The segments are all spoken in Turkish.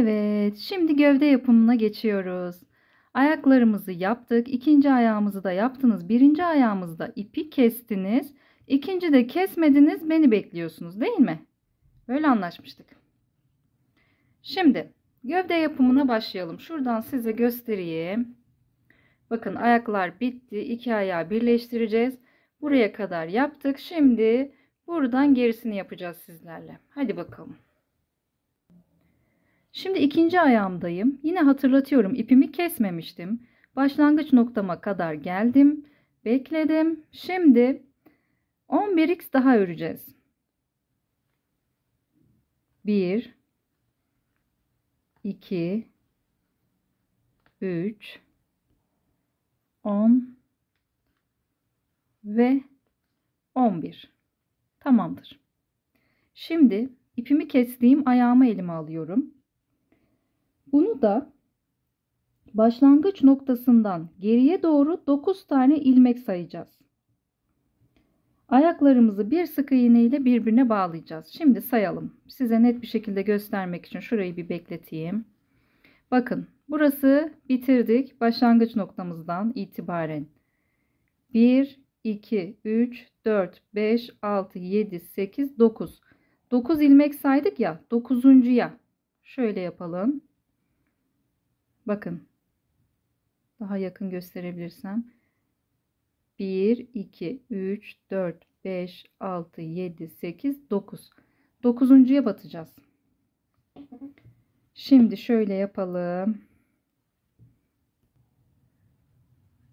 Evet, şimdi gövde yapımına geçiyoruz. Ayaklarımızı yaptık. İkinci ayağımızı da yaptınız. Birinci ayağımızda ipi kestiniz. İkinci de kesmediniz. Beni bekliyorsunuz, değil mi? Böyle anlaşmıştık. Şimdi gövde yapımına başlayalım. Şuradan size göstereyim. Bakın ayaklar bitti. İki ayağı birleştireceğiz. Buraya kadar yaptık. Şimdi buradan gerisini yapacağız sizlerle. Hadi bakalım. Şimdi ikinci ayağımdayım. Yine hatırlatıyorum, ipimi kesmemiştim. Başlangıç noktama kadar geldim. Bekledim. Şimdi 11x daha öreceğiz. 1 2 3 10 ve 11. Tamamdır. Şimdi ipimi kestiğim ayağımı elime alıyorum. Bunu da başlangıç noktasından geriye doğru 9 tane ilmek sayacağız. Ayaklarımızı bir sık iğne ile birbirine bağlayacağız. Şimdi sayalım. Size net bir şekilde göstermek için şurayı bir bekleteyim. Bakın, burası bitirdik. Başlangıç noktamızdan itibaren 1 2 3 4 5 6 7 8 9 9 ilmek saydık ya, 9'uncuya şöyle yapalım. Bakın, daha yakın gösterebilirsem 1 2 3 4 5 6 7 8 9 9'uncuya batacağız. Şimdi şöyle yapalım.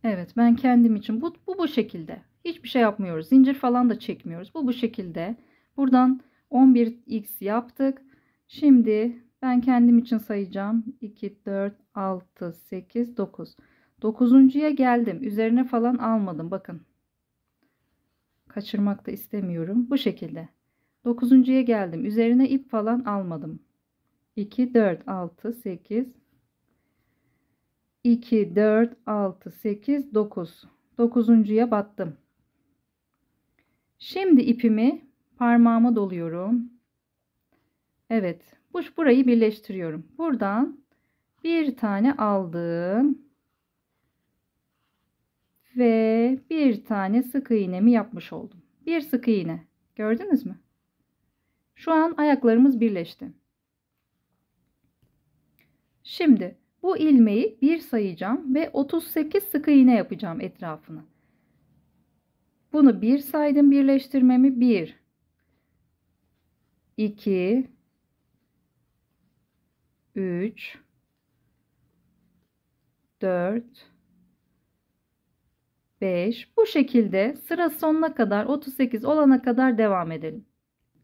Evet, ben kendim için bu şekilde. Hiçbir şey yapmıyoruz. Zincir falan da çekmiyoruz. Bu şekilde. Buradan 11x yaptık. Şimdi ben kendim için sayacağım. 2 4 6 8 9. 9'uncuya geldim. Üzerine falan almadım. Bakın. Kaçırmak da istemiyorum. Bu şekilde. 9'uncuya geldim. Üzerine ip falan almadım. 2 4 6 8 2 4 6 8 9. 9'uncuya battım. Şimdi ipimi parmağıma doluyorum. Evet, burayı birleştiriyorum. Buradan bir tane aldım ve bir tane sık iğnemi yapmış oldum. Bir sık iğne. Gördünüz mü? Şu an ayaklarımız birleşti. Şimdi bu ilmeği bir sayacağım ve 38 sık iğne yapacağım etrafına. Bunu bir saydım, birleştirmemi 1 2 3 4 5. Bu şekilde sıra sonuna kadar, 38 olana kadar devam edelim.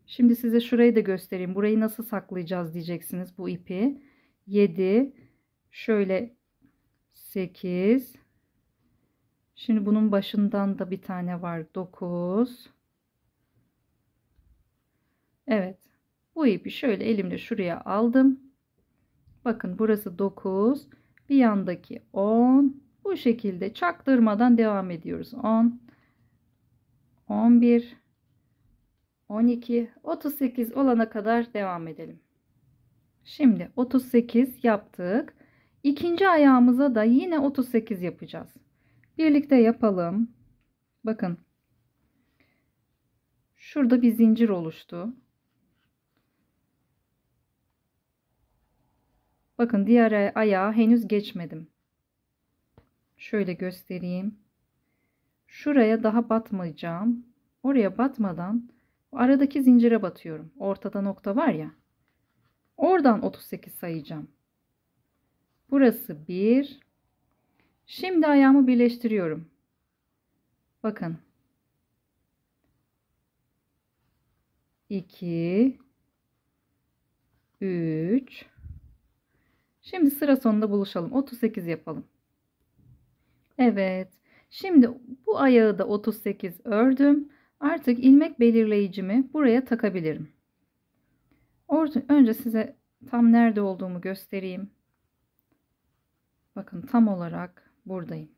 Şimdi size şurayı da göstereyim. Burayı nasıl saklayacağız diyeceksiniz, bu ipi. 7, şöyle 8. Şimdi bunun başından da bir tane var, 9. Evet, bu ipi şöyle elimle şuraya aldım. Bakın, burası 9, bir yandaki 10. Bu şekilde çaktırmadan devam ediyoruz. 10, 11, 12, 38 olana kadar devam edelim. Şimdi 38 yaptık. İkinci ayağımıza da yine 38 yapacağız. Birlikte yapalım. Bakın. Şurada bir zincir oluştu. Bakın, diğer ayağa henüz geçmedim. Şöyle göstereyim. Şuraya daha batmayacağım. Oraya batmadan aradaki zincire batıyorum. Ortada nokta var ya. Oradan 38 sayacağım. Burası 1. Şimdi ayağımı birleştiriyorum. Bakın. 2 3. Şimdi sıra sonunda buluşalım. 38 yapalım. Evet. Şimdi bu ayağı da 38 ördüm. Artık ilmek belirleyicimi buraya takabilirim. Önce size tam nerede olduğumu göstereyim. Bakın, tam olarak buradayım.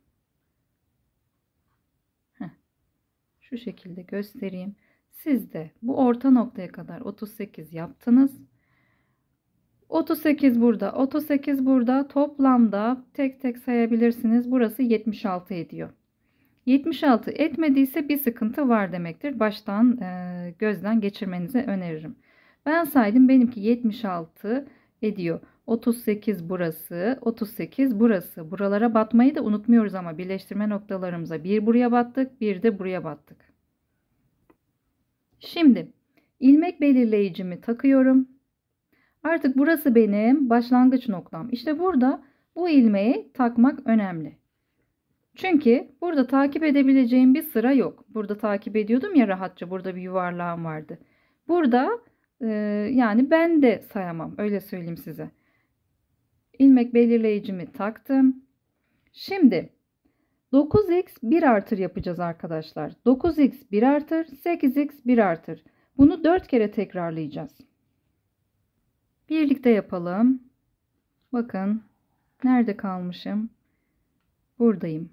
Şu şekilde göstereyim. Siz de bu orta noktaya kadar 38 yaptınız. 38 burada, 38 burada. Toplamda tek tek sayabilirsiniz. Burası 76 ediyor. 76 etmediyse bir sıkıntı var demektir. Baştan gözden geçirmenizi öneririm. Ben saydım, benimki 76 ediyor. 38 burası, 38 burası. Buralara batmayı da unutmuyoruz ama birleştirme noktalarımıza bir buraya battık, bir de buraya battık. Şimdi ilmek belirleyicimi takıyorum. Artık burası benim başlangıç noktam. İşte burada bu ilmeği takmak önemli. Çünkü burada takip edebileceğim bir sıra yok. Burada takip ediyordum ya rahatça. Burada bir yuvarlağım vardı. Burada yani ben de sayamam. Öyle söyleyeyim size. İlmek belirleyicimi taktım. Şimdi 9x 1 artır yapacağız arkadaşlar. 9x 1 artır, 8x 1 artır. Bunu 4 kere tekrarlayacağız. Birlikte yapalım. Bakın nerede kalmışım? Buradayım.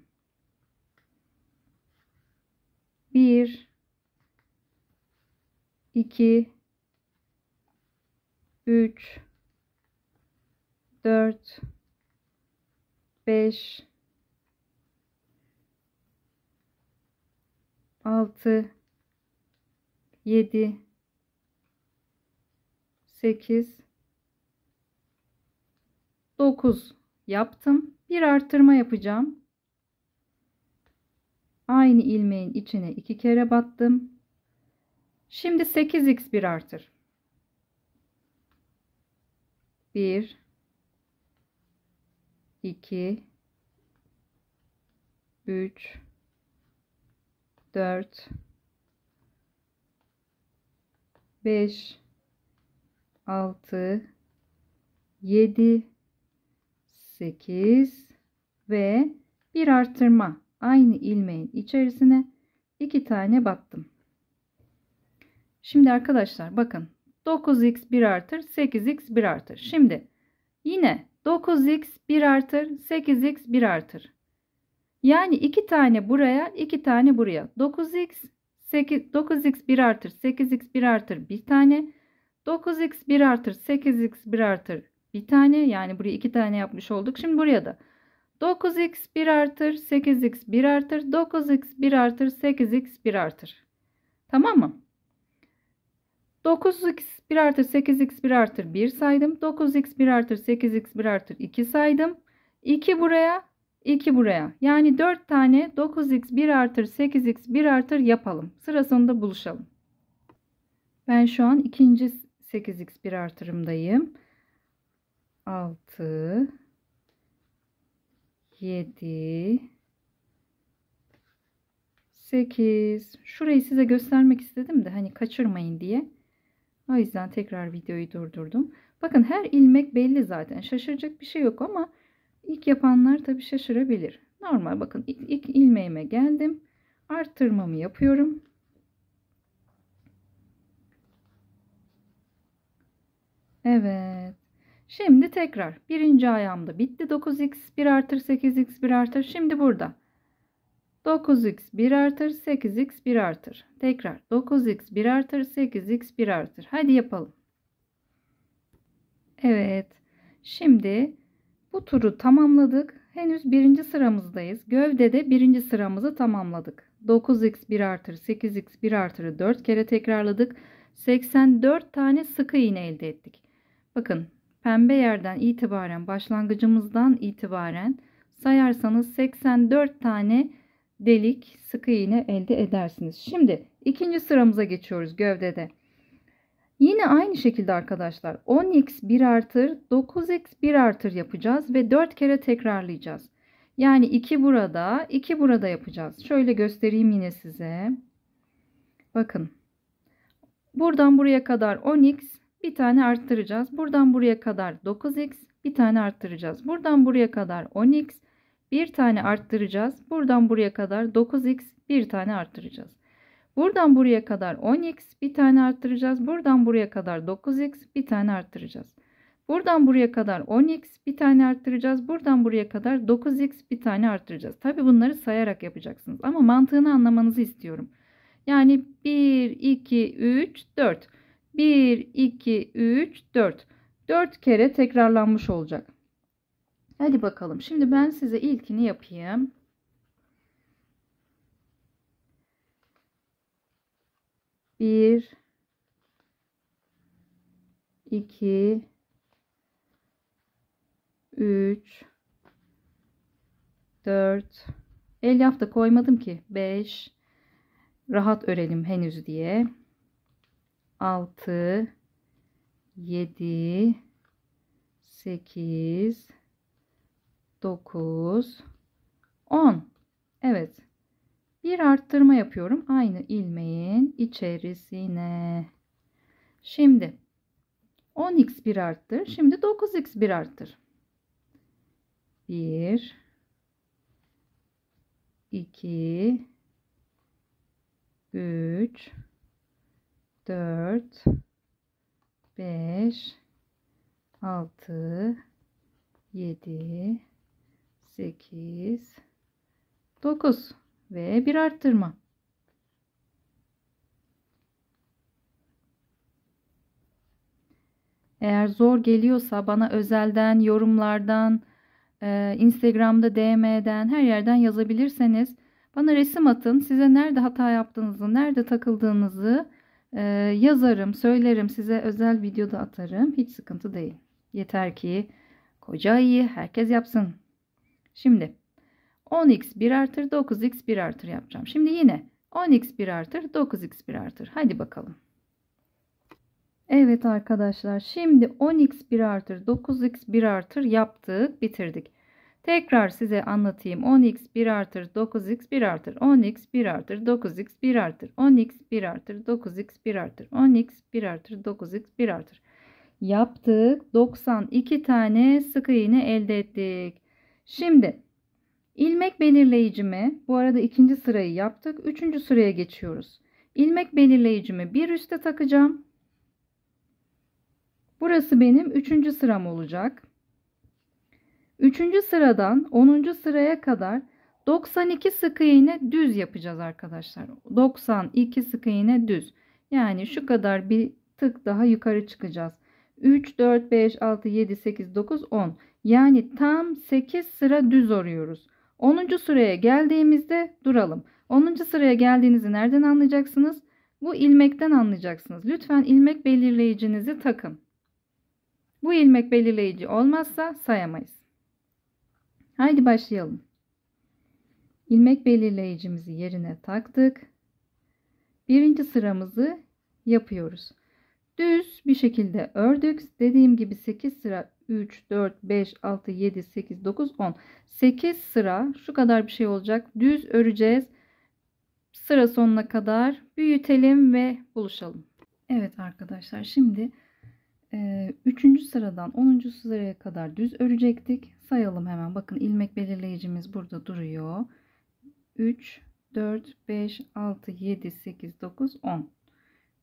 1 2 3 4 5 6 7 8 9 yaptım. Bir arttırma yapacağım. Aynı ilmeğin içine 2 kere battım. Şimdi 8x 1 artır. 1 2 3 4 5 6 7 8 ve bir artırma. Aynı ilmeğin içerisine 2 tane battım. Şimdi arkadaşlar bakın 9x 1 artır, 8x 1 artır. Şimdi yine 9x 1 artır, 8x 1 artır. Yani 2 tane buraya, 2 tane buraya. 9x 1 artır, 8x 1 artır bir tane. 9x 1 artır, 8x 1 artır bir tane. Yani buraya 2 tane yapmış olduk. Şimdi buraya da 9x 1 artır, 8x 1 artır, 9x 1 artır, 8x 1 artır. Tamam mı? 9x 1 artır, 8x 1 artır 1 saydım. 9x 1 artır, 8x 1 artır 2 saydım. 2 buraya, 2 buraya. Yani 4 tane 9x 1 artır, 8x 1 artır yapalım. Sırasında buluşalım. Ben şu an ikinci 8x 1 artırımdayım. 6 7 8. Şurayı size göstermek istedim de hani kaçırmayın diye. O yüzden tekrar videoyu durdurdum. Bakın her ilmek belli zaten. Şaşıracak bir şey yok ama ilk yapanlar tabii şaşırabilir. Normal bakın ilk ilmeğime geldim. Arttırmamı yapıyorum. Evet. Şimdi tekrar birinci ayağımda bitti. 9x 1 artır, 8x 1 artır. Şimdi burada 9x 1 artır, 8x 1 artır. Tekrar 9x 1 artır, 8x 1 artır. Hadi yapalım. Evet. Şimdi bu turu tamamladık. Henüz birinci sıramızdayız. Gövdede birinci sıramızı tamamladık. 9x 1 artır, 8x 1 artırı 4 kere tekrarladık. 84 tane sık iğne elde ettik. Bakın pembe yerden itibaren, başlangıcımızdan itibaren sayarsanız 84 tane delik sık iğne elde edersiniz. Şimdi ikinci sıramıza geçiyoruz gövdede. Yine aynı şekilde arkadaşlar 10x 1 artır, 9x 1 artır yapacağız ve 4 kere tekrarlayacağız. Yani 2 burada, 2 burada yapacağız. Şöyle göstereyim yine size. Bakın. Buradan buraya kadar 10x bir tane arttıracağız. Buradan buraya kadar 9x bir tane arttıracağız. Buradan buraya kadar 10x bir tane arttıracağız. Buradan buraya kadar 9x bir tane arttıracağız. Buradan buraya kadar 10x bir tane arttıracağız. Buradan buraya kadar 9x bir tane arttıracağız. Buradan buraya kadar 10x bir tane arttıracağız. Buradan buraya kadar 9x bir tane arttıracağız. Tabi bunları sayarak yapacaksınız ama mantığını anlamanızı istiyorum. Yani 1, 2, 3, 4. 1, 2, 3, 4. 4 kere tekrarlanmış olacak. Hadi bakalım. Şimdi ben size ilkini yapayım. Bir, iki, üç, dört. Elyaf da koymadım ki. 5. Rahat örelim henüz diye. 6, 7, 8, 9, 10. Evet. Bir arttırma yapıyorum. Aynı ilmeğin içerisine. Şimdi 10x bir arttır. Şimdi 9x bir arttır. 1, 2, 3, 4, 5, 6, 7, 8, 9 ve bir arttırma. Eğer zor geliyorsa bana özelden, yorumlardan, Instagram'da DM'den her yerden yazabilirseniz bana resim atın. Size nerede hata yaptığınızı, nerede takıldığınızı yazarım, söylerim. Size özel video da atarım. Hiç sıkıntı değil. Yeter ki koca ayı herkes yapsın. Şimdi 10x 1 artır, 9x 1 artır yapacağım. Şimdi yine 10x 1 artır, 9x 1 artır. Hadi bakalım. Evet arkadaşlar, şimdi 10x 1 artır, 9x 1 artır yaptık, bitirdik. Tekrar size anlatayım. 10x 1 artır, 9x 1 artır, 10x 1 artır, 9x 1 artır, 10x 1 artır, 9x 1 artır, 10x 1 artır, 9x 1 artır. Yaptık. 92 tane sık iğne elde ettik. Şimdi ilmek belirleyicimi, bu arada ikinci sırayı yaptık. Üçüncü sıraya geçiyoruz. İlmek belirleyicimi bir üste takacağım. Burası benim 3. sıram olacak. 3. sıradan 10. sıraya kadar 92 sık iğne düz yapacağız arkadaşlar. 92 sık iğne düz. Yani şu kadar bir tık daha yukarı çıkacağız. 3, 4, 5, 6, 7, 8, 9, 10. Yani tam 8 sıra düz örüyoruz. 10. sıraya geldiğimizde duralım. 10. sıraya geldiğinizi nereden anlayacaksınız? Bu ilmekten anlayacaksınız. Lütfen ilmek belirleyicinizi takın. Bu ilmek belirleyici olmazsa sayamayız. Haydi başlayalım. İlmek belirleyicimizi yerine taktık. Birinci sıramızı yapıyoruz. Düz bir şekilde ördük. Dediğim gibi 8 sıra 3, 4, 5, 6, 7, 8, 9, 10. 8 sıra şu kadar bir şey olacak. Düz öreceğiz. Sıra sonuna kadar büyütelim ve buluşalım. Evet arkadaşlar, şimdi 3. sıradan 10. sıraya kadar düz örecektik. Sayalım hemen. Bakın ilmek belirleyicimiz burada duruyor. 3, 4, 5, 6, 7, 8, 9, 10.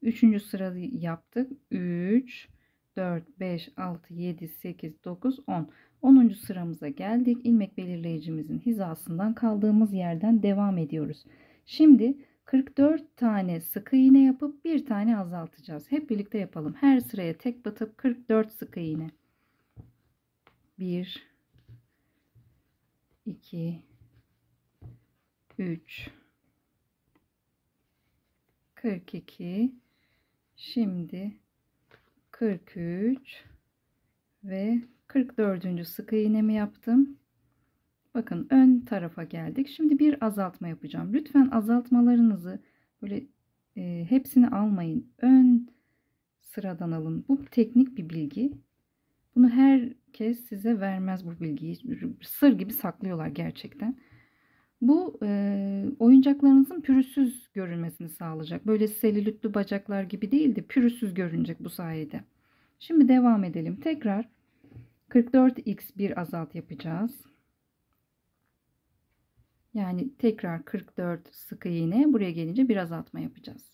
3. sırayı yaptık. 3, 4, 5, 6, 7, 8, 9, 10. 10. sıramıza geldik. İlmek belirleyicimizin hizasından kaldığımız yerden devam ediyoruz. Şimdi 44 tane sık iğne yapıp bir tane azaltacağız. Hep birlikte yapalım. Her sıraya tek batıp 44 sık iğne. 1, 2, 3, 42, şimdi 43 ve 44. sık iğnemi yaptım. Bakın ön tarafa geldik. Şimdi bir azaltma yapacağım. Lütfen azaltmalarınızı böyle hepsini almayın. Ön sıradan alın. Bu teknik bir bilgi. Bunu herkes size vermez bu bilgiyi. Sır gibi saklıyorlar gerçekten. Bu oyuncaklarınızın pürüzsüz görünmesini sağlayacak. Böyle selülitli bacaklar gibi değil de pürüzsüz görünecek bu sayede. Şimdi devam edelim. Tekrar 44x bir azalt yapacağız. Yani tekrar 44 sık iğne, buraya gelince bir azaltma yapacağız.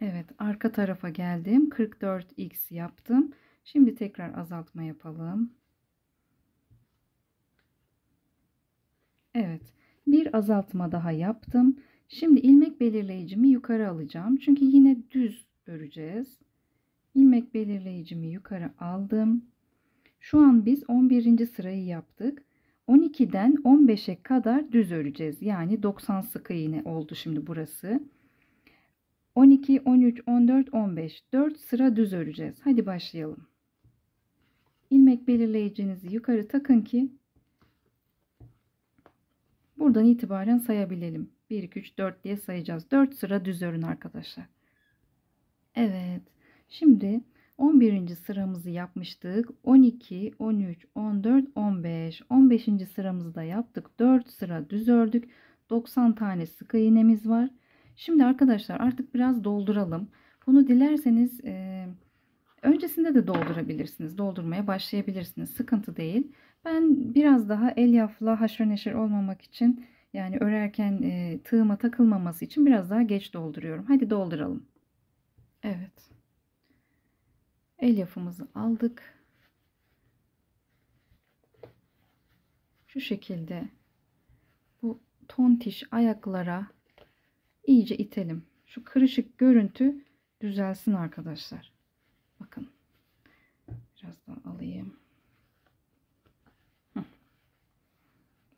Evet, arka tarafa geldim. 44x yaptım. Şimdi tekrar azaltma yapalım. Evet, bir azaltma daha yaptım. Şimdi ilmek belirleyicimi yukarı alacağım. Çünkü yine düz öreceğiz. İlmek belirleyicimi yukarı aldım. Şu an biz 11. sırayı yaptık. 12'den 15'e kadar düz öreceğiz. Yani 90 sık iğne oldu şimdi burası. 12, 13, 14, 15. 4 sıra düz öreceğiz. Hadi başlayalım. İlmek belirleyicinizi yukarı takın ki buradan itibaren sayabilelim. 1, 2, 3, 4 diye sayacağız. 4 sıra düz örün arkadaşlar. Evet. Şimdi 11. sıramızı yapmıştık. 12, 13, 14, 15. 15. sıramızı da yaptık. 4 sıra düz ördük. 90 tane sık iğnemiz var. Şimdi arkadaşlar artık biraz dolduralım. Bunu dilerseniz öncesinde de doldurabilirsiniz. Doldurmaya başlayabilirsiniz. Sıkıntı değil. Ben biraz daha elyafla haşır neşir olmamak için, yani örerken tığıma takılmaması için biraz daha geç dolduruyorum. Hadi dolduralım. Evet. Elyafımızı aldık. Şu şekilde bu tontiş ayaklara iyice itelim. Şu kırışık görüntü düzelsin arkadaşlar. Bakın. Biraz daha alayım.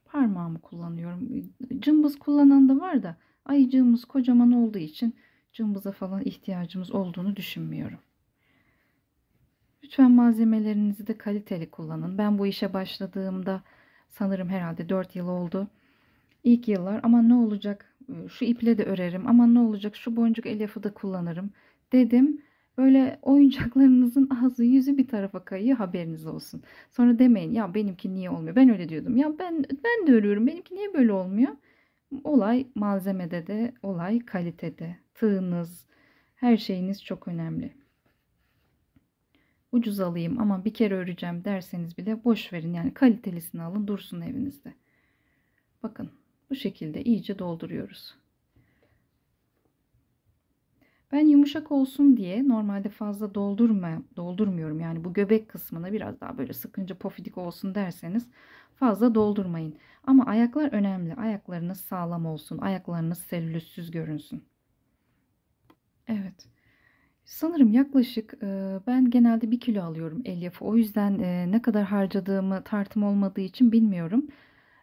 Parmağımı kullanıyorum. Cımbız kullanan da var da ayıcığımız kocaman olduğu için cımbıza falan ihtiyacımız olduğunu düşünmüyorum. Lütfen malzemelerinizi de kaliteli kullanın. Ben bu işe başladığımda sanırım herhalde 4 yıl oldu. İlk yıllar ama ne olacak, şu iple de örerim, ama ne olacak, şu boncuk elyafı da kullanırım dedim. Böyle oyuncaklarınızın ağzı yüzü bir tarafa kayıyor, haberiniz olsun. Sonra demeyin ya benimki niye olmuyor. Ben öyle diyordum. Ya ben de örüyorum. Benimki niye böyle olmuyor? Olay malzemede de, olay kalitede. Tığınız, her şeyiniz çok önemli. Ucuz alayım ama bir kere öreceğim derseniz bile boş verin. Yani kalitelisini alın, dursun evinizde. Bakın bu şekilde iyice dolduruyoruz. Ben yumuşak olsun diye normalde fazla doldurmuyorum. Yani bu göbek kısmına biraz daha böyle sıkınca pofidik olsun derseniz fazla doldurmayın. Ama ayaklar önemli. Ayaklarınız sağlam olsun. Ayaklarınız selülüsüz görünsün. Evet. Sanırım yaklaşık ben genelde 1 kilo alıyorum elyafı. O yüzden ne kadar harcadığımı tartım olmadığı için bilmiyorum.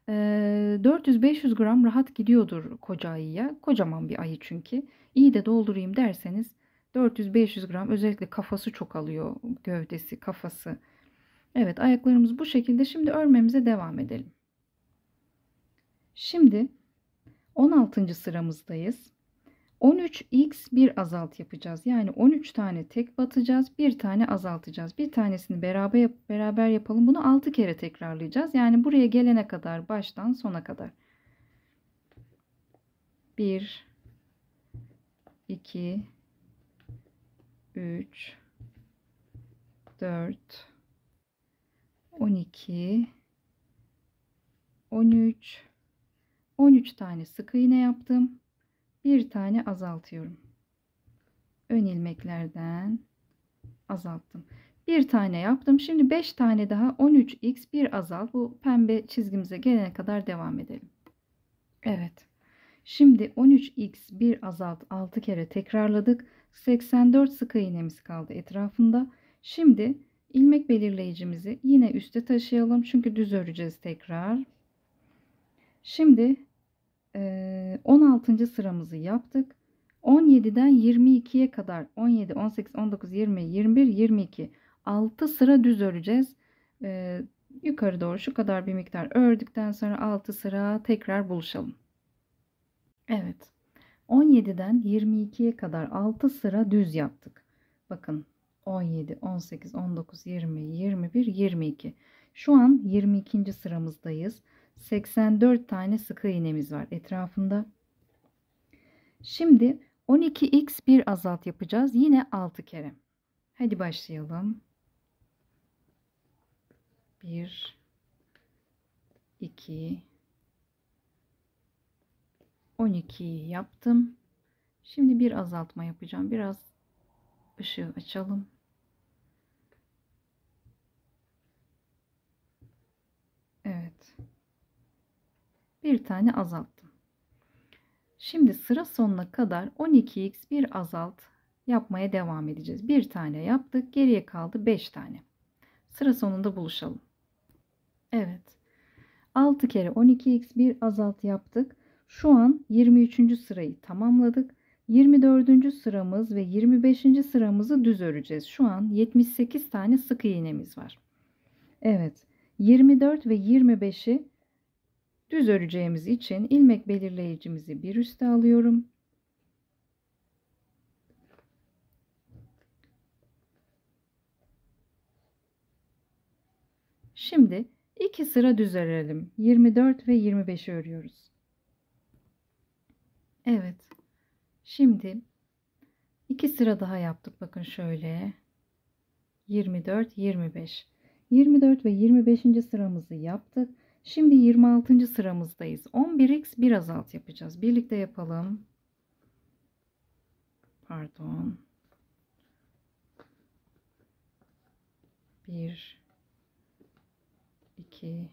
400-500 gram rahat gidiyordur koca ayıya. Kocaman bir ayı çünkü. İyi de doldurayım derseniz 400-500 gram, özellikle kafası çok alıyor. Gövdesi, kafası. Evet, ayaklarımız bu şekilde. Şimdi örmemize devam edelim. Şimdi 16. sıramızdayız. 13x bir azalt yapacağız. Yani 13 tane tek batacağız. Bir tane azaltacağız. Bir tanesini beraber yapalım. Bunu 6 kere tekrarlayacağız. Yani buraya gelene kadar, baştan sona kadar. 1 2 3 4 12 13 13 tane sık iğne yaptım. Bir tane azaltıyorum. Ön ilmeklerden azalttım. Bir tane yaptım. Şimdi 5 tane daha 13x bir azalt. Bu pembe çizgimize gelene kadar devam edelim. Evet. Şimdi 13x bir azalt 6 kere tekrarladık. 84 sık iğnemiz kaldı etrafında. Şimdi ilmek belirleyicimizi yine üste taşıyalım. Çünkü düz öreceğiz tekrar. Şimdi 16. sıramızı yaptık. 17'den 22'ye kadar 17, 18, 19, 20, 21, 22 6 sıra düz öreceğiz. Yukarı doğru şu kadar bir miktar ördükten sonra 6 sıra tekrar buluşalım. Evet. 17'den 22'ye kadar 6 sıra düz yaptık. Bakın 17, 18, 19, 20, 21, 22. Şu an 22. sıramızdayız. 84 tane sık iğnemiz var etrafında. Şimdi 12x bir azalt yapacağız. Yine 6 kere. Hadi başlayalım. 1 2 12'yi yaptım. Şimdi bir azaltma yapacağım. Biraz ışığı açalım. Evet. Bir tane azalttım. Şimdi sıra sonuna kadar 12x bir azalt yapmaya devam edeceğiz. Bir tane yaptık. Geriye kaldı 5 tane. Sıra sonunda buluşalım. Evet. 6 kere 12x bir azalt yaptık. Şu an 23. sırayı tamamladık. 24. sıramız ve 25. sıramızı düz öreceğiz. Şu an 78 tane sık iğnemiz var. Evet. 24 ve 25'i düz öreceğimiz için ilmek belirleyicimizi bir üste alıyorum. Şimdi 2 sıra düz örelim. 24 ve 25'i örüyoruz. Evet. Şimdi 2 sıra daha yaptık. Bakın şöyle. 24, 25. 24 ve 25. sıramızı yaptık. Şimdi 26. sıramızdayız. 11x bir azalt yapacağız. Birlikte yapalım. Pardon. 1 2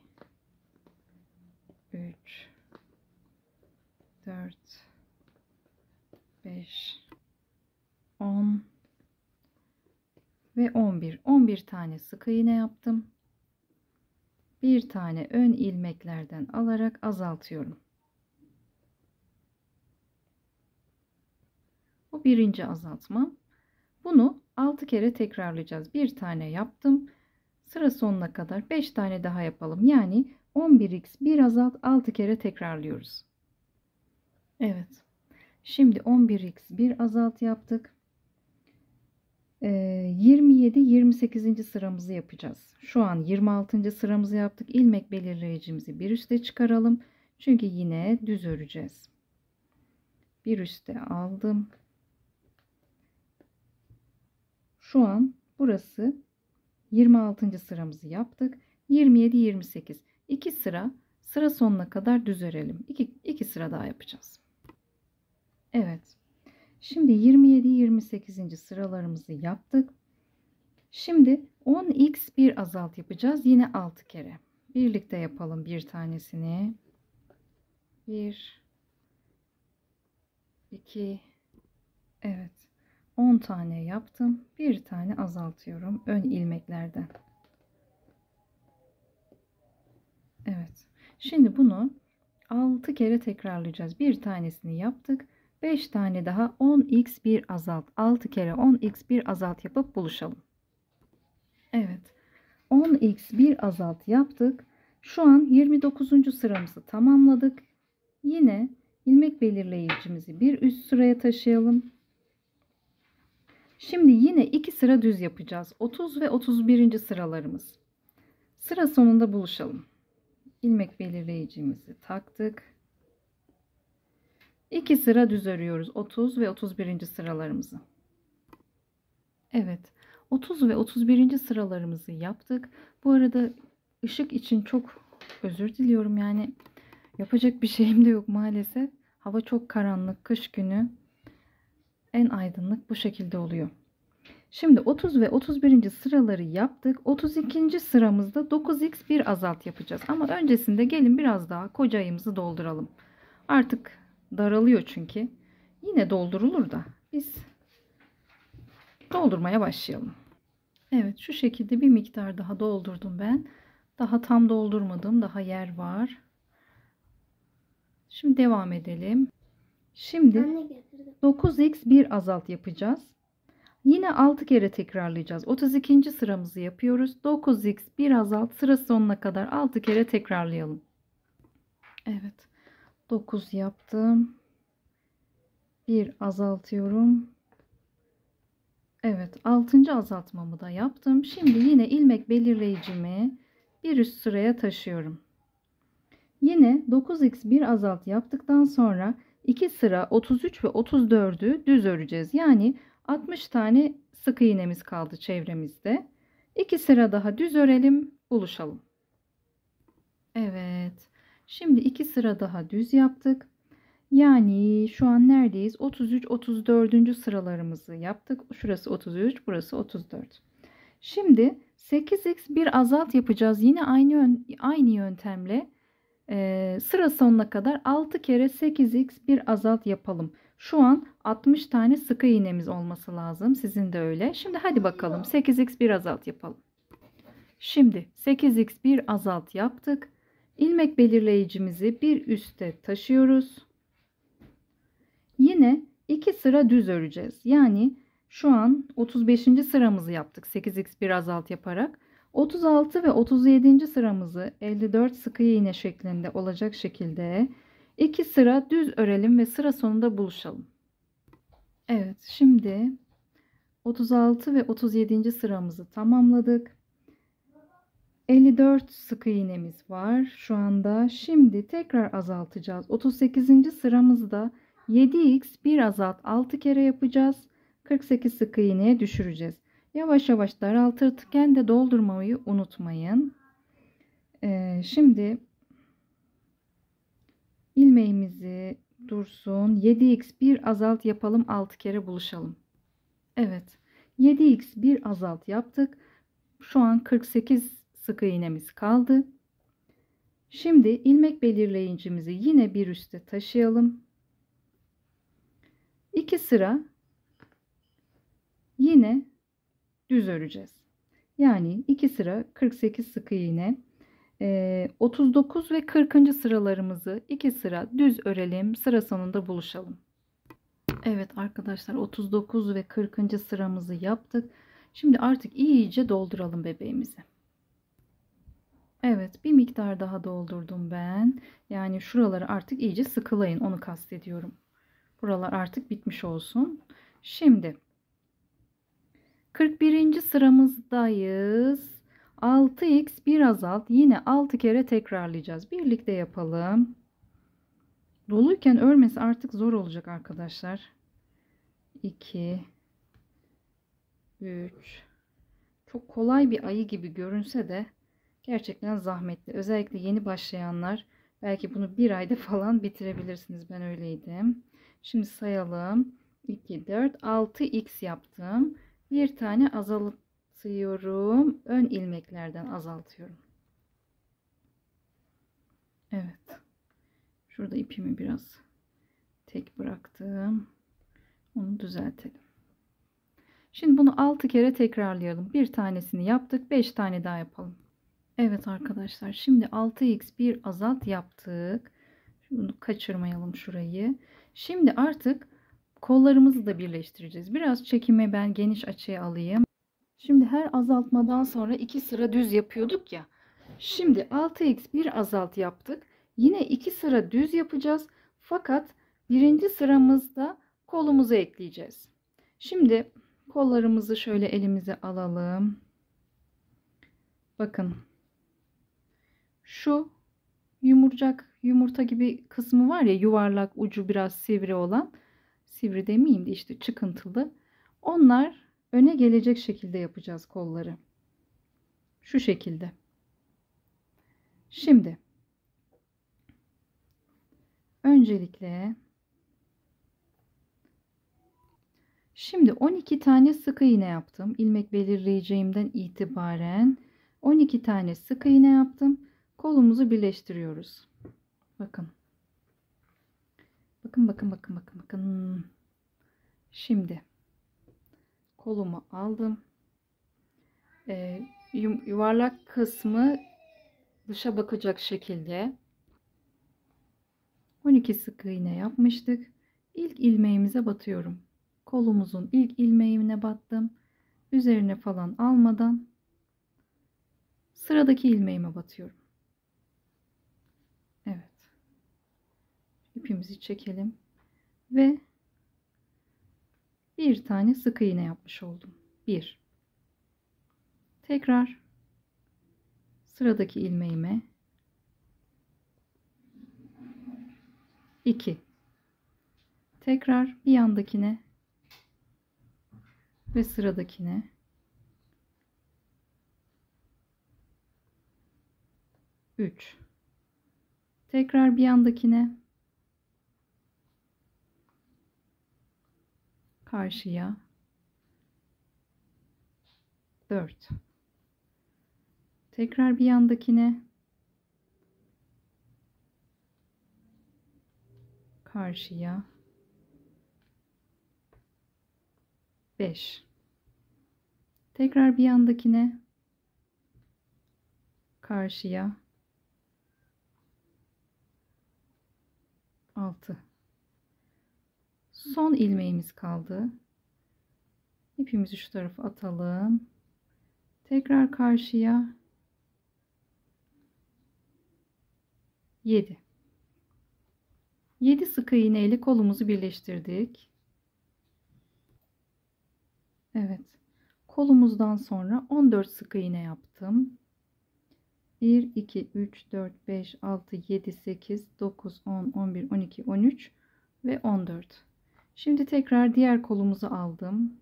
3 4 5 10 ve 11. 11 tane sık iğne yaptım. Bir tane ön ilmeklerden alarak azaltıyorum. Bu birinci azaltma. Bunu 6 kere tekrarlayacağız. Bir tane yaptım. Sıra sonuna kadar 5 tane daha yapalım. Yani 11x bir azalt 6 kere tekrarlıyoruz. Evet. Şimdi 11x bir azalt yaptık. 27 28. sıramızı yapacağız. Şu an 26. sıramızı yaptık. İlmek belirleyicimizi bir üste çıkaralım. Çünkü yine düz öreceğiz. Bir üste aldım. Şu an burası 26. sıramızı yaptık. 27 28. 2 sıra sonuna kadar düz örelim. 2 sıra daha yapacağız. Evet. Şimdi 27 28. sıralarımızı yaptık. Şimdi 10x bir azalt yapacağız. Yine 6 kere. Birlikte yapalım bir tanesini. 1 2 evet. 10 tane yaptım. Bir tane azaltıyorum ön ilmeklerden. Evet. Şimdi bunu 6 kere tekrarlayacağız. Bir tanesini yaptık. 5 tane daha 10x bir azalt. 6 kere 10x bir azalt yapıp buluşalım. Evet. 10x bir azalt yaptık. Şu an 29. sıramızı tamamladık. Yine ilmek belirleyicimizi bir üst sıraya taşıyalım. Şimdi yine 2 sıra düz yapacağız. 30 ve 31. sıralarımız. Sıra sonunda buluşalım. İlmek belirleyicimizi taktık. 2 sıra düz örüyoruz. 30 ve 31. sıralarımızı. Evet. 30 ve 31. sıralarımızı yaptık. Bu arada ışık için çok özür diliyorum. Yani yapacak bir şeyim de yok maalesef. Hava çok karanlık. Kış günü en aydınlık bu şekilde oluyor. Şimdi 30 ve 31. sıraları yaptık. 32. sıramızda 9x bir azalt yapacağız. Ama öncesinde gelin biraz daha koca ayımızı dolduralım. Artık daralıyor çünkü. Yine doldurulur da biz doldurmaya başlayalım. Evet, şu şekilde bir miktar daha doldurdum ben. Daha tam doldurmadım. Daha yer var. Şimdi devam edelim. Şimdi 9x bir azalt yapacağız. Yine 6 kere tekrarlayacağız. 32. sıramızı yapıyoruz. 9x bir azalt sıra sonuna kadar 6 kere tekrarlayalım. Evet. 9 yaptım. Bir azaltıyorum. Evet. 6. azaltmamı da yaptım. Şimdi yine ilmek belirleyicimi bir üst sıraya taşıyorum. Yine 9x bir azalt yaptıktan sonra 2 sıra 33 ve 34'ü düz öreceğiz. Yani 60 tane sık iğnemiz kaldı çevremizde. 2 sıra daha düz örelim, buluşalım. Evet. Şimdi 2 sıra daha düz yaptık. Yani şu an neredeyiz? 33 34. sıralarımızı yaptık. Şurası 33, burası 34. Şimdi 8x bir azalt yapacağız. Yine aynı yöntemle sıra sonuna kadar 6 kere 8x bir azalt yapalım. Şu an 60 tane sık iğnemiz olması lazım. Sizin de öyle. Şimdi hadi bakalım 8x1 azalt yapalım. Şimdi 8x1 azalt yaptık. İlmek belirleyicimizi bir üste taşıyoruz. Yine 2 sıra düz öreceğiz. Yani şu an 35. sıramızı yaptık 8x1 azalt yaparak. 36 ve 37. sıramızı 54 sık iğne şeklinde olacak şekilde 2 sıra düz örelim ve sıra sonunda buluşalım. Evet, şimdi 36 ve 37. sıramızı tamamladık. 54 sık iğnemiz var şu anda. Şimdi tekrar azaltacağız. 38. sıramızda 7x bir azalt 6 kere yapacağız. 48 sık iğneye düşüreceğiz. Yavaş yavaş daraltırken de doldurmayı unutmayın. Şimdi ilmeğimizi dursun. 7x bir azalt yapalım. 6 kere buluşalım. Evet. 7x bir azalt yaptık. Şu an 48 sık iğnemiz kaldı. Şimdi ilmek belirleyicimizi yine bir üste taşıyalım. 2 sıra yine düz öreceğiz. Yani 2 sıra 48 sık iğne. 39 ve 40. sıralarımızı 2 sıra düz örelim. Sıra sonunda buluşalım. Evet arkadaşlar, 39 ve 40. sıramızı yaptık. Şimdi artık iyice dolduralım bebeğimizi. Evet, bir miktar daha doldurdum ben. Yani şuraları artık iyice sıkılayın, onu kastediyorum. Buralar artık bitmiş olsun. Şimdi 41. sıramızdayız. 6x bir azalt, yine 6 kere tekrarlayacağız. Birlikte yapalım. Doluyken örmesi artık zor olacak arkadaşlar. 2 3 Çok kolay bir ayı gibi görünse de gerçekten zahmetli. Özellikle yeni başlayanlar belki bunu bir ayda falan bitirebilirsiniz. Ben öyleydim. Şimdi sayalım. 2 4 6x yaptım. Bir tane azaltıyorum. Ön ilmeklerden azaltıyorum. Evet. Şurada ipimi biraz tek bıraktım. Onu düzeltelim. Şimdi bunu 6 kere tekrarlayalım. Bir tanesini yaptık. 5 tane daha yapalım. Evet arkadaşlar, şimdi 6x bir azalt yaptık. Bunu kaçırmayalım şurayı. Şimdi artık kollarımızı da birleştireceğiz. Biraz çekimi ben geniş açıya alayım. Şimdi her azaltmadan sonra 2 sıra düz yapıyorduk ya. Şimdi 6x bir azalt yaptık. Yine 2 sıra düz yapacağız. Fakat birinci sıramızda kolumuzu ekleyeceğiz. Şimdi kollarımızı şöyle elimize alalım. Bakın. Şu yumurta gibi kısmı var ya, yuvarlak, ucu biraz sivri olan, sivri demeyeyim de işte çıkıntılı. Onlar öne gelecek şekilde yapacağız kolları. Şu şekilde. Şimdi öncelikle 12 tane sık iğne yaptım. İlmek belirleyeceğimden itibaren 12 tane sık iğne yaptım. Kolumuzu birleştiriyoruz. Bakın. Bakın. Şimdi kolumu aldım. Yuvarlak kısmı dışa bakacak şekilde 12 sık iğne yapmıştık. İlk ilmeğimize batıyorum. Kolumuzun ilk ilmeğine battım. Üzerine falan almadan sıradaki ilmeğime batıyorum. Evet. İpimizi çekelim ve bir tane sık iğne yapmış oldum. 1. Tekrar sıradaki ilmeğime 2. Tekrar bir yandakine ve sıradakine 3. Tekrar bir yandakine, karşıya 4. Tekrar bir yandakine, karşıya 5. Tekrar bir yandakine, karşıya 6. Son ilmeğimiz kaldı. İpimizi şu tarafa atalım. Tekrar karşıya 7. 7 sık iğne ile kolumuzu birleştirdik. Evet. Kolumuzdan sonra 14 sık iğne yaptım. 1, 2, 3, 4, 5, 6, 7, 8, 9, 10, 11, 12, 13 ve 14. Şimdi tekrar diğer kolumuzu aldım.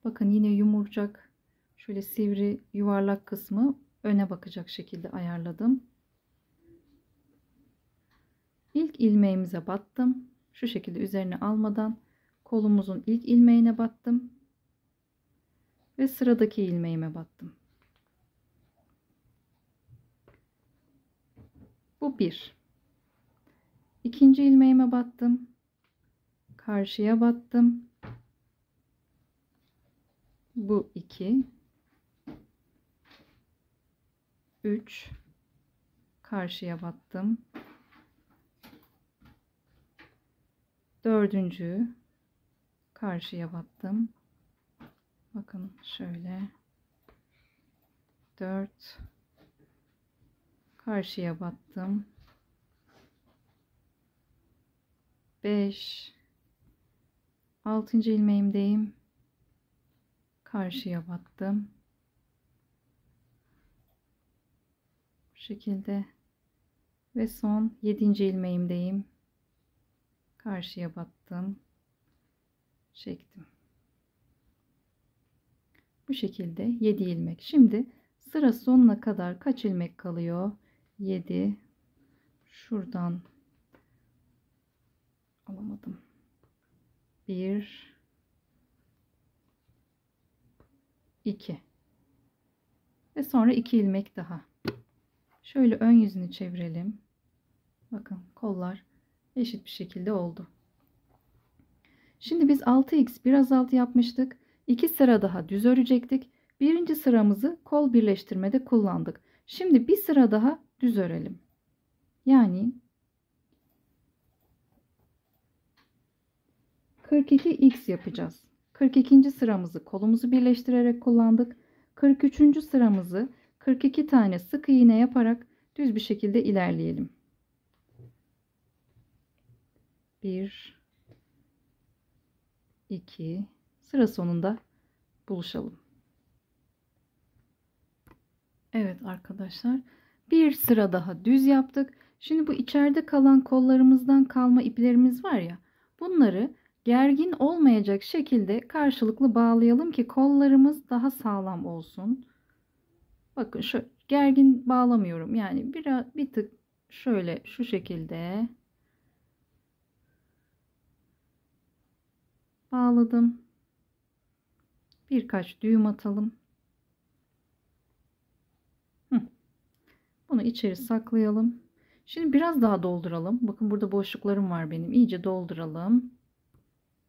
Bakın yine yumurcak, şöyle sivri yuvarlak kısmı öne bakacak şekilde ayarladım. İlk ilmeğimize battım. Şu şekilde üzerine almadan kolumuzun ilk ilmeğine battım. Ve sıradaki ilmeğime battım. Bu 1. İkinci ilmeğime battım. Karşıya battım. Bu 2. 3. Karşıya battım. Dördüncü. Karşıya battım. Bakın şöyle. 4. Karşıya battım. 5. 6. ilmeğimdeyim. Karşıya battım. Bu şekilde. Ve son 7. ilmeğimdeyim. Karşıya battım. Çektim. Bu şekilde 7 ilmek. Şimdi sıra sonuna kadar kaç ilmek kalıyor? 7. Şuradan alamadım. 1, 2 ve sonra 2 ilmek daha. Şöyle ön yüzünü çevirelim. Bakın kollar eşit bir şekilde oldu. Şimdi biz 6x bir azaltı yapmıştık. 2 sıra daha düz örecektik. Birinci sıramızı kol birleştirmede kullandık. Şimdi bir sıra daha düz örelim. Yani 42x yapacağız. 42. sıramızı kolumuzu birleştirerek kullandık. 43. sıramızı 42 tane sık iğne yaparak düz bir şekilde ilerleyelim. 1, 2, sıra sonunda buluşalım. Evet arkadaşlar, bir sıra daha düz yaptık. Şimdi bu içeride kalan kollarımızdan kalma iplerimiz var ya, bunları gergin olmayacak şekilde karşılıklı bağlayalım ki kollarımız daha sağlam olsun. Bakın şu gergin bağlamıyorum. Yani bir tık şöyle şu şekilde bağladım. Birkaç düğüm atalım. Bunu içeri saklayalım. Şimdi biraz daha dolduralım. Bakın burada boşluklarım var benim. İyice dolduralım.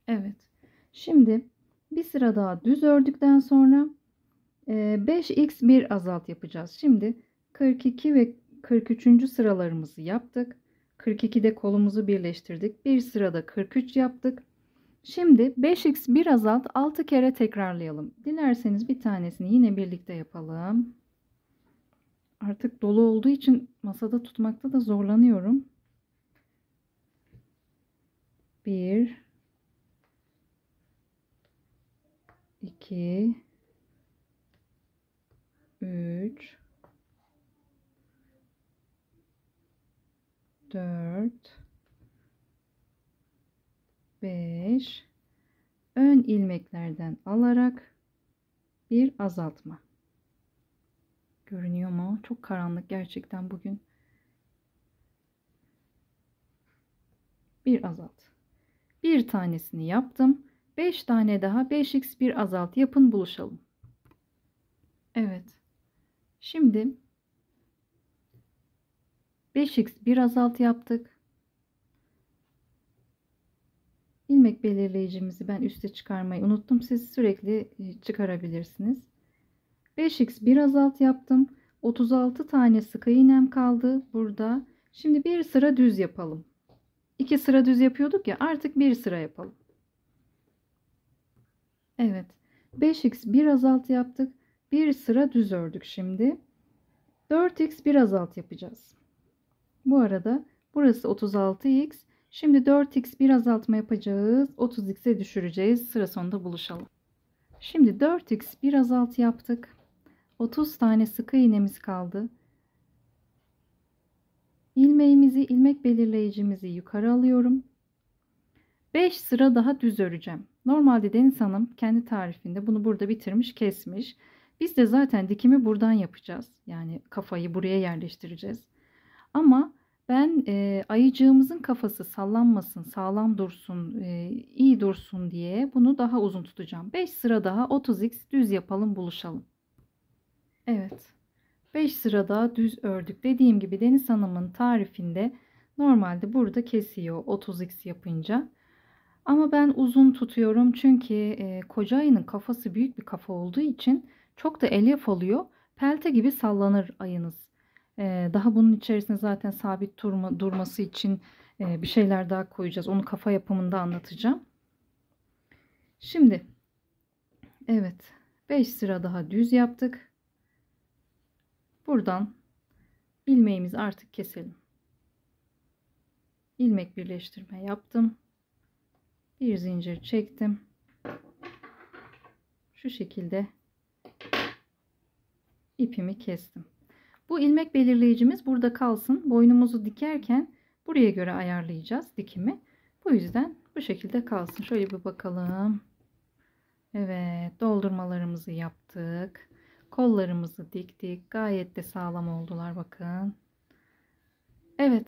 Evet. Şimdi bir sıra daha düz ördükten sonra 5x bir azalt yapacağız. Şimdi 42 ve 43. sıralarımızı yaptık. 42'de kolumuzu birleştirdik. Bir sırada 43 yaptık. Şimdi 5x bir azalt 6 kere tekrarlayalım. Dilerseniz bir tanesini yine birlikte yapalım. Artık dolu olduğu için masada tutmakta da zorlanıyorum. 1, 2, 3, 4, 5. Ön ilmeklerden alarak bir azaltma. Görünüyor mu? Çok karanlık gerçekten bugün. Bir azalt. Bir tanesini yaptım. 5 tane daha 5x bir azalt yapın, buluşalım. Evet. Şimdi 5x bir azalt yaptık. İlmek belirleyicimizi ben üste çıkarmayı unuttum. Siz sürekli çıkarabilirsiniz. 5x bir azalt yaptım. 36 tane sık iğnem kaldı burada. Şimdi bir sıra düz yapalım. 2 sıra düz yapıyorduk ya, artık bir sıra yapalım. Evet. 5x bir azalt yaptık. Bir sıra düz ördük şimdi. 4x bir azalt yapacağız. Bu arada burası 36x. Şimdi 4x bir azaltma yapacağız. 30x'e düşüreceğiz. Sıra sonunda buluşalım. Şimdi 4x bir azaltı yaptık. 30 tane sık iğnemiz kaldı. İlmeğimizi, ilmek belirleyicimizi yukarı alıyorum. 5 sıra daha düz öreceğim. Normalde Deniz Hanım kendi tarifinde bunu burada bitirmiş, kesmiş. Biz de zaten dikimi buradan yapacağız. Yani kafayı buraya yerleştireceğiz. Ama ben ayıcığımızın kafası sallanmasın, sağlam dursun, iyi dursun diye bunu daha uzun tutacağım. 5 sıra daha 30x düz yapalım, buluşalım. Evet. 5 sıra daha düz ördük. Dediğim gibi Deniz Hanım'ın tarifinde normalde burada kesiyor 30x yapınca. Ama ben uzun tutuyorum çünkü koca ayının kafası büyük bir kafa olduğu için çok da elyaf oluyor. Pelte gibi sallanır ayınız. Daha bunun içerisine zaten sabit durması için bir şeyler daha koyacağız. Onu kafa yapımında anlatacağım. Şimdi evet, 5 sıra daha düz yaptık. Buradan ilmeğimizi artık keselim. İlmek birleştirme yaptım. Bir zincir çektim. Şu şekilde ipimi kestim. Bu ilmek belirleyicimiz burada kalsın. Boynumuzu dikerken buraya göre ayarlayacağız dikimi. Bu yüzden bu şekilde kalsın. Şöyle bir bakalım. Evet, doldurmalarımızı yaptık. Kollarımızı diktik. Gayet de sağlam oldular, bakın. Evet.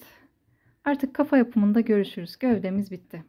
Artık kafa yapımında görüşürüz. Gövdemiz bitti.